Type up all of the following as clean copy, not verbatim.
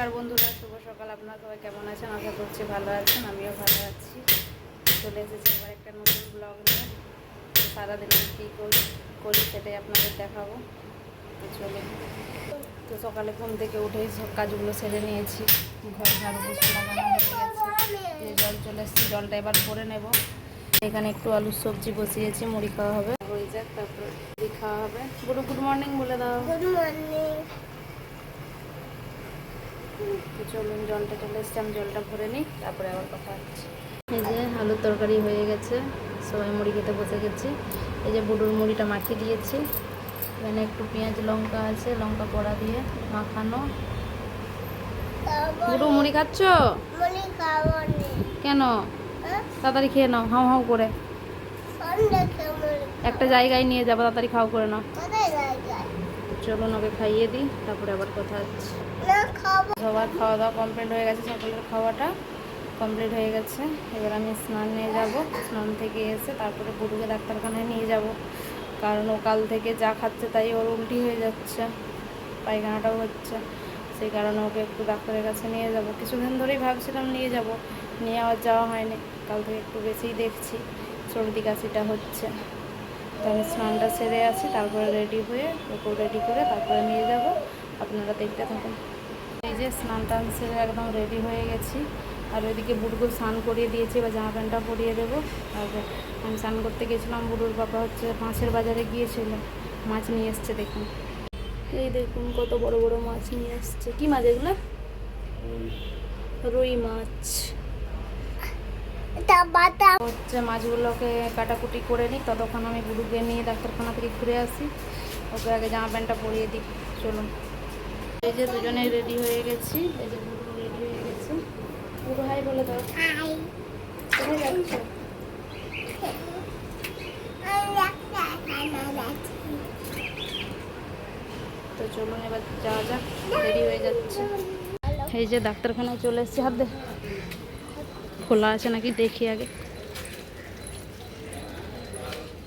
নমস্কার বন্ধুরা, শুভ সকাল। আপনারা সবাই কেমন আছেন? আশা করছি ভালো আছেন, আমিও ভালো আছি। চলে এসেছি আবার একটা নতুন ব্লগ নিয়ে। সারাদিন আমি কী করি সেটাই আপনাদের দেখাবো। তো চলে তো সকালে ঘুম থেকে উঠেই সব কাজগুলো সেরে নিয়েছি। ঘর ঝাড়ু পোছা লাগানো হয়ে গেছে। যে জল চলে এসেছি, জলটা এবার ভরে নেব। এখানে একটু আলুর সবজি বসিয়েছি, মুড়ি খাওয়া হবে, হয়ে যাক তারপর মুড়ি খাওয়া হবে। গুড মর্নিং বলে দাও। Good morning. তো চলুন, জলটা চলে এসছে, আমি জলটা ভরে নিই, তারপরে আবার কথা হচ্ছে। এই যে আলুর তরকারি হয়ে গেছে, সবাই মুড়ি খেতে বসে গেছি। এই যে বুডুর মুড়িটা মাখিয়ে দিয়েছি। এখানে একটু পেঁয়াজ লঙ্কা আছে, লঙ্কা পোড়া দিয়ে মাখানো। বুডু মুড়ি খাচ্ছ? মুড়ি খাবো না। কেন? তাড়াতাড়ি খেয়ে নাও, হাউ হাউ করে। একটা জায়গায় নিয়ে যাবো, তাড়াতাড়ি খাও করে নাও। চলুন ওকে খাইয়ে দিই, তারপরে আবার কথা হচ্ছে। সবার খাওয়া দাওয়া কমপ্লিট হয়ে গেছে, সকালের খাওয়াটা কমপ্লিট হয়ে গেছে। এবার আমি স্নান নিয়ে যাব। স্নান থেকে এসে তারপরে বুড়ুকে ডাক্তারখানায় নিয়ে যাব, কারণ ও কাল থেকে যা খাচ্ছে তাই ওর উল্টি হয়ে যাচ্ছে, পায়খানাটাও হচ্ছে। সেই কারণে ওকে একটু ডাক্তারের কাছে নিয়ে যাব। কিছুদিন ধরেই ভাবছিলাম নিয়ে যাব, নিয়ে আবার যাওয়া হয়নি। কাল থেকে একটু বেশিই দেখছি সর্দি কাশিটা হচ্ছে। তো আমি স্নানটা সেরে আসি, তারপরে রেডি হয়ে ওকে রেডি করে তারপরে নিয়ে যাব। আপনারা দেখতে থাকুন। এই যে স্নান টান সেরে একদম রেডি হয়ে গেছি। আর ওইদিকে বুড়ুকে স্নান করিয়ে দিয়েছি, বা জামা প্যান্টটা পরিয়ে দেবো। আর আমি স্নান করতে গেছিলাম, বুড়ুর বাবা হচ্ছে মাছের বাজারে গিয়েছিল, মাছ নিয়ে এসছে। দেখুন, এই দেখুন কত বড় বড় মাছ নিয়ে এসছে। কি মাছ এগুলো? রুই মাছ হচ্ছে। মাছগুলোকে কাটাকুটি করে নিই, ততক্ষণ আমি বুড়ুকে নিয়ে ডাক্তারখানা থেকে ঘুরে আসি। ওকে আগে জামা প্যান্টটা পরিয়ে দিই। চলুন। এই যে দুজনে রেডি হয়ে গেছি। এই যে বুড়ু রেডি হয়ে গেছে। বুড়ু হাই বলে দাও। কোথায় যাচ্ছ? তো চলুন এবার যাওয়া যাক, রেডি হয়ে যাচ্ছে। এই যে ডাক্তারখানায় চলে এসেছি। হাত দে, খোলা আছে নাকি দেখি আগে।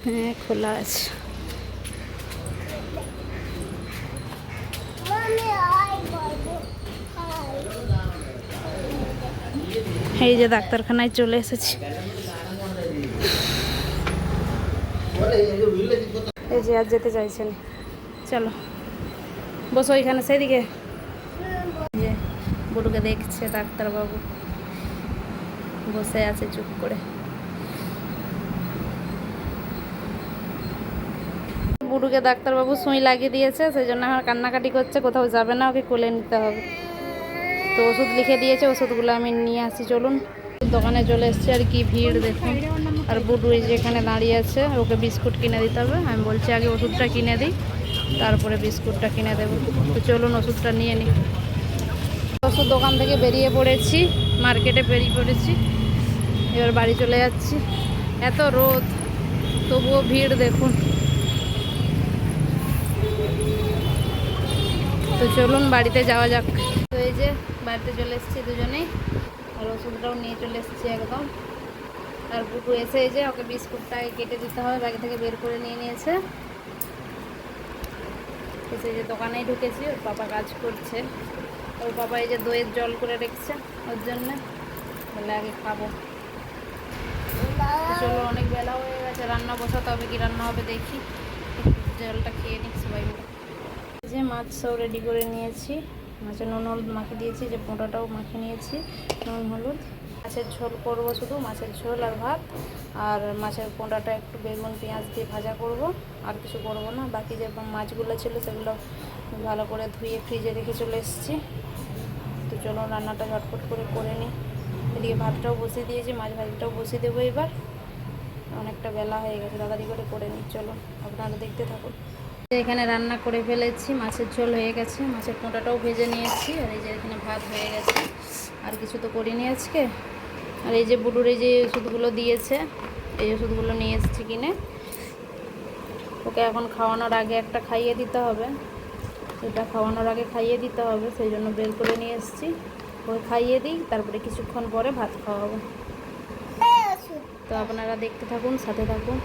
হ্যাঁ, খোলা আছে। এই যে ডাক্তারখানায় চলে এসেছি। এই যে আর যেতে চাইছেন, চলো বসো ওইখানে সেদিকে। যে বুড়ুকে দেখছে ডাক্তারবাবু, বসে আছে চুপ করে। বুড়ুকে ডাক্তারবাবু সুই লাগিয়ে দিয়েছে, সেই জন্য আমার কান্নাকাটি করছে, কোথাও যাবে না, ওকে কোলে নিতে হবে। তো ওষুধ লিখে দিয়েছে, ওষুধগুলো আমি নিয়ে আসি। চলুন, দোকানে চলে এসেছি। আর কি ভিড় দেখুন। আর বুডু এই যে এখানে দাঁড়িয়ে আছে, ওকে বিস্কুট কিনে দিতে হবে। আমি বলছি আগে ওষুধটা কিনে দিই, তারপরে বিস্কুটটা কিনে দেবো। তো চলুন ওষুধটা নিয়ে নিই। ওষুধ দোকান থেকে বেরিয়ে পড়েছি, মার্কেটে বেরিয়ে পড়েছি। এবার বাড়ি চলে যাচ্ছি। এত রোদ, তবুও ভিড় দেখুন। তো চলুন বাড়িতে যাওয়া যাক। তো এই যে বাড়িতে চলে এসেছি দুজনেই, আর ওষুধটাও নিয়ে চলে এসেছি একদম। আর বুটু এসে এই যে ওকে বিস্কুটটা কেটে দিতে হবে, ব্যাগ থেকে বের করে নিয়ে নিয়েছে। এসে যে দোকানেই ঢুকেছি, ওর পাপা কাজ করছে। ওর পাপা এই যে দইয়ের জল করে রেখেছে ওর জন্য, বলে আগে খাবো। চলো, অনেক বেলা হয়ে গেছে, রান্না বসাতে হবে। কি রান্না হবে দেখি, জলটা খেয়ে নিই সবাই মিলে। যে মাছ সব রেডি করে নিয়েছি, মাছের নুন হলুদ মাখিয়ে দিয়েছি, যে পোঁটাটাও মাখিয়ে নিয়েছি নুন হলুদ। মাছের ঝোল করব, শুধু মাছের ঝোল আর ভাত। আর মাছের পোঁটাটা একটু বেগুন পেঁয়াজ দিয়ে ভাজা করব, আর কিছু করব না। বাকি যে মাছগুলো ছিল সেগুলো ভালো করে ধুয়ে ফ্রিজে রেখে চলে এসেছি। তো চলো রান্নাটা ঝটপট করে নিই। এদিকে ভাতটাও বসিয়ে দিয়েছি, মাছ ভাজিটাও বসিয়ে দেবো এবার। অনেকটা বেলা হয়ে গেছে, তাড়াতাড়ি করে নিই। চলো আপনারা দেখতে থাকুন। এখানে রান্না করে ফেলেছি, মাছের ঝোল হয়ে গেছে, মাছের পোঁটাটাও ভেজে নিয়েছি। আর এই যে এখানে ভাত হয়ে গেছে, আর কিছু তো করিনি আজকে। আর এই যে বুডুর এই যে ওষুধগুলো দিয়েছে, এই ওষুধগুলো নিয়ে এসেছি কিনে। ওকে এখন খাওয়ানোর আগে একটা খাইয়ে দিতে হবে, এটা খাওয়ানোর আগে খাইয়ে দিতে হবে, সেই জন্য বের করে নিয়ে এসেছি। ওকে খাইয়ে দিই, তারপরে কিছুক্ষণ পরে ভাত খাওয়াবো। তো আপনারা দেখতে থাকুন, সাথে থাকুন।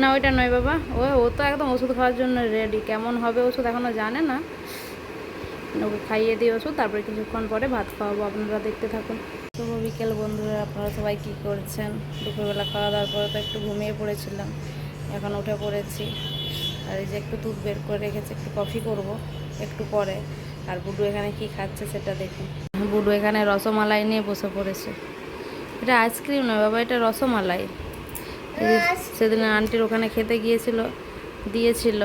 না ওইটা নয় বাবা, ও তো একদম ওষুধ খাওয়ার জন্য রেডি। কেমন হবে ওষুধ এখনও জানে না, ওকে খাইয়ে দিয়ে ওষুধ, তারপরে কিছুক্ষণ পরে ভাত খাওয়াবো। আপনারা দেখতে থাকুন। শুভ বিকেল বন্ধুরা, আপনারা সবাই কী করছেন? দুপুরবেলা খাওয়া দাওয়ার পরে তো একটু ঘুমিয়ে পড়েছিলাম, এখন উঠে পড়েছি। আর এই যে একটু দুধ বের করে রেখেছি, একটু কফি করব একটু পরে। আর বুডু এখানে কি খাচ্ছে সেটা দেখুন। বুডু এখানে রসমালাই নিয়ে বসে পড়েছে। এটা আইসক্রিম নয় বাবা, এটা রসমালাই। সেদিন আন্টির ওখানে খেতে গিয়েছিল, দিয়েছিল,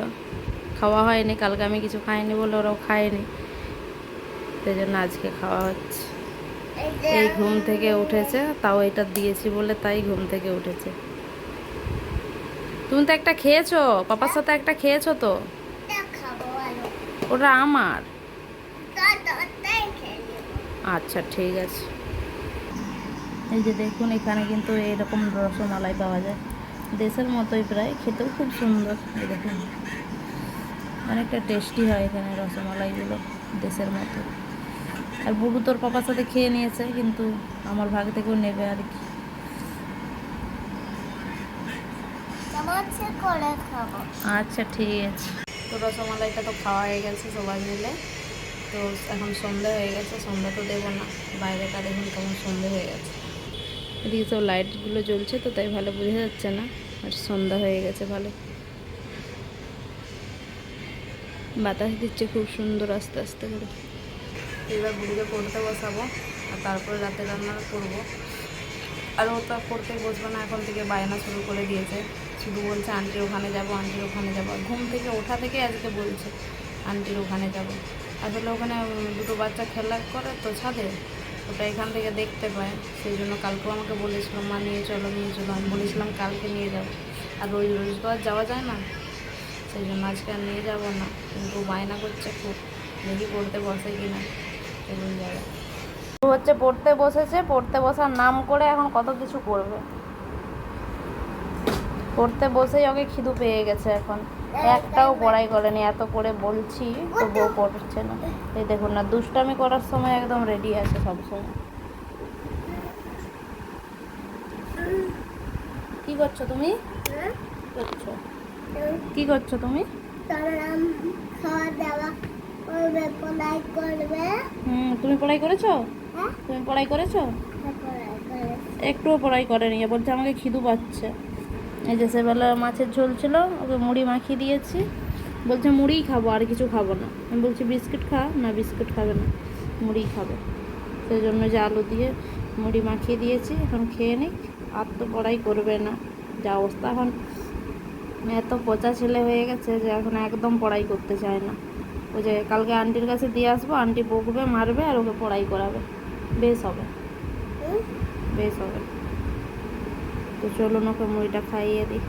খাওয়া হয়নি। কালকে আমি কিছু খাইনি বলে ওরাও খায়নি, সেই জন্য আজকে খাওয়া হচ্ছে। এই ঘুম থেকে উঠেছে, তাও এটা দিয়েছি বলে তাই ঘুম থেকে উঠেছে। তুমি তো একটা খেয়েছো, পাপার সাথে একটা খেয়েছো তো। ওটা আমার। আচ্ছা ঠিক আছে। এই যে দেখুন, এখানে কিন্তু এরকম রসমালাই পাওয়া যায়, দেশের মতোই প্রায়, খেতেও খুব সুন্দর। এই দেখুন, অনেকটা টেস্টি হয় এখানে রসমালাইগুলো, দেশের মতো। আর বুবু তোর পাপার সাথে খেয়ে নিয়েছে, কিন্তু আমার ভাগ থেকেও নেবে আর কি। আচ্ছা ঠিক আছে। তো রসমালাইটা তো খাওয়া হয়ে গেছে সবাই মিলে। তো এখন সন্ধে হয়ে গেছে, সন্ধে তো দেবো না, বাইরেটা দেখুন কেমন সন্ধে হয়ে গেছে। এদিকে সব লাইটগুলো জ্বলছে তো, তাই ভালো বোঝা যাচ্ছে না। আর সন্ধ্যা হয়ে গেছে ভালো, বাতাস দিচ্ছে খুব সুন্দর আস্তে আস্তে করে। এবার বুড়িকে পড়তে বসাবো, আর তারপরে রাতে রান্না করবো। আর ও তো পড়তে বসবে না, এখন থেকে বায়না শুরু করে দিয়েছে। শুধু বলছে আন্টির ওখানে যাবো, আন্টির ওখানে যাবো। ঘুম থেকে ওঠা থেকে আজকে বলছে আন্টির ওখানে যাবো। আসলে ওখানে দুটো বাচ্চা খেলা করে তো ছাদে, ওটা এখান থেকে দেখতে পায়। সেই জন্য কালকেও আমাকে বলেছিল, মা নিয়ে চলো নিয়ে চলো। আমি বলেছিলাম কালকে নিয়ে যাবো, আর রোজ রোজ তো আর যাওয়া যায় না, সেই জন্য আজকে আর নিয়ে যাবো না। কিন্তু বায়না করছে খুব, দেখি পড়তে বসে কিনা, এগুলো যাবে। হচ্ছে পড়তে বসেছে, পড়তে বসার নাম করে এখন কত কিছু করবে। পড়তে বসেই ওকে খিদু পেয়ে গেছে এখন, একটাও পড়াই করেনি। এত করে বলছি তবুও পড়ছে না। এই দেখুন না, দুষ্টামি করার সময় একদম রেডি আছে সবসময়। কি করছো তুমি? করছো কি করছো তুমি? তুমি পড়াই করেছো? তুমি পড়াই করেছো? একটুও পড়াই করেনি, বলছে আমাকে খিদু পাচ্ছে। এই যে সেবেলা মাছের ঝোল ছিল, ওকে মুড়ি মাখিয়ে দিয়েছি, বলছে মুড়িই খাবো, আর কিছু খাবো না। আমি বলছি বিস্কুট খা, না বিস্কুট খাবে না, মুড়িই খাবে। সেই জন্য যে আলু দিয়ে মুড়ি মাখিয়ে দিয়েছি, এখন খেয়ে নিক। আর তো পড়াই করবে না, যা অবস্থা। এখন এত পচা ছেলে হয়ে গেছে যে এখন একদম পড়াই করতে চায় না। ওই যে কালকে আন্টির কাছে দিয়ে আসবো, আন্টি বকবে, মারবে, আর ওকে পড়াই করাবে। বেশ হবে, বেশ হবে। তো চলুন ওকে মুড়িটা খাইয়ে দিই।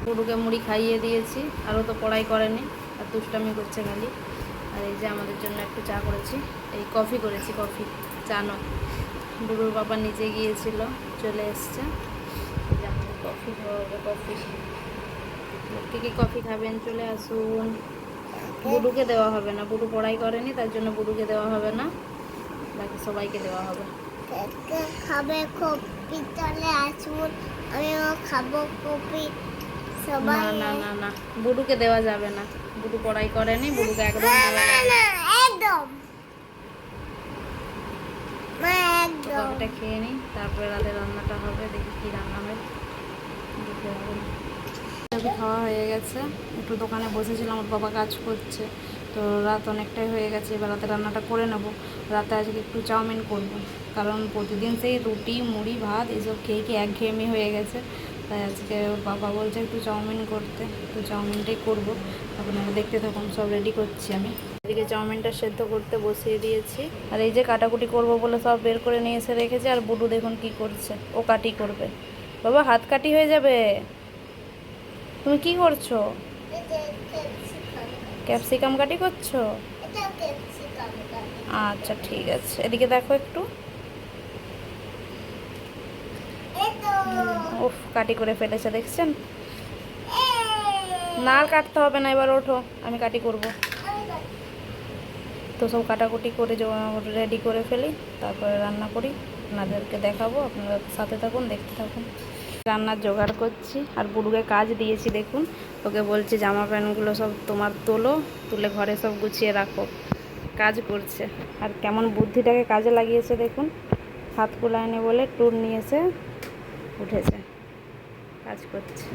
পুরুকে মুড়ি খাইয়ে দিয়েছি, আরও তো পড়াই করেনি, আর দুষ্টামি করছে খালি। আর এই যে আমাদের জন্য একটু চা করেছি, এই কফি করেছি, কফি, চা নয়। বুড়ুর বাবা নিচে গিয়েছিল, চলে এসছে। এই যে আমাদের কফি খাওয়া হবে, কফি। কে কে কফি খাবেন চলে আসুন। বুড়ুকে দেওয়া হবে না, বুড়ু পড়াই করেনি, তার জন্য বুড়ুকে দেওয়া হবে না, বাকি সবাইকে দেওয়া হবে। খাবে কপি, চলে আসুন, আমিও খাবো কপি। না না না না, বুড়ুকে দেওয়া যাবে না, বুড়ু পড়াই করেনি, বুড়ুকে একদম দেওয়া যাবে না। একদম কফিটা খেয়ে নিই, তারপরে রাতে রান্নাটা হবে, দেখি কি রান্না হয়। কফি খাওয়া হয়ে গেছে, একটু দোকানে বসেছিলাম, আমার বাবা কাজ করছে, তো রাত অনেকটাই হয়ে গেছে। এবার রাতে রান্নাটা করে নেব। রাতে আজকে একটু চাউমিন করব, কারণ প্রতিদিন সেই রুটি মুড়ি ভাত এসব খেয়ে কি একঘেয়েমি হয়ে গেছে। তাই আজকে ওর বাবা বলছে একটু চাউমিন করতে, তো চাউমিনটাই করবো। আপনারা দেখতে থাকুন, সব রেডি করছি আমি। এদিকে চাউমিনটা সেদ্ধ করতে বসিয়ে দিয়েছি, আর এই যে কাটাকুটি করব বলে সব বের করে নিয়ে এসে রেখেছে। আর বুডু দেখুন কি করছে, ও কাটি করবে। বাবা হাত কাটি হয়ে যাবে। তুমি কি করছো? ক্যাপসিকাম কাটি করছো? আচ্ছা ঠিক আছে, এদিকে দেখো একটু। উফ, কাটি করে ফেলেছে দেখছেন। না আর কাটতে হবে না, এবার ওঠো, আমি কাটি করব। তো সব কাটাকুটি করে রেডি করে ফেলি, তারপরে রান্না করি, আপনাদেরকে দেখাবো। আপনারা সাথে থাকুন, দেখতে থাকুন। রান্নার জোগাড় করছি, আর বুড়ুকে কাজ দিয়েছি দেখুন। ওকে বলছি জামা প্যান্টগুলো সব তোমার তোলো, তুলে ঘরে সব গুছিয়ে রাখো, কাজ করছে, আর কেমন বুদ্ধিটাকে কাজে লাগিয়েছে দেখুন। হাত কুলায়নি বলে টুল নিয়েছে, উঠেছে, কাজ করছে।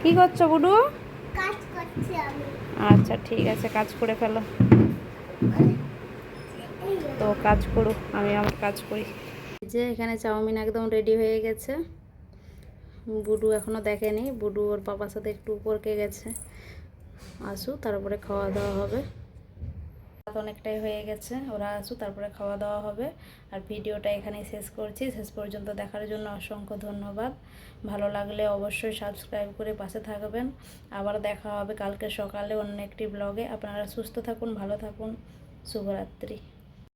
কি করছো বুডু? কাজ করছি আমি। আচ্ছা ঠিক আছে, কাজ করে ফেলো। তো কাজ করুক, আমি আমার কাজ করি। যে এখানে চাউমিন একদম রেডি হয়ে গেছে। বুডু এখনও দেখেনি, বুডু ওর পাপার সাথে একটু উপরকে গেছে, আসুক তারপরে খাওয়া দাওয়া হবে। রাত অনেকটাই হয়ে গেছে, ওরা আসুক তারপরে খাওয়া দাওয়া হবে। আর ভিডিওটা এখানেই শেষ করছি। শেষ পর্যন্ত দেখার জন্য অসংখ্য ধন্যবাদ। ভালো লাগলে অবশ্যই সাবস্ক্রাইব করে পাশে থাকবেন। আবার দেখা হবে কালকে সকালে অন্য একটি ব্লগে। আপনারা সুস্থ থাকুন, ভালো থাকুন, শুভরাত্রি।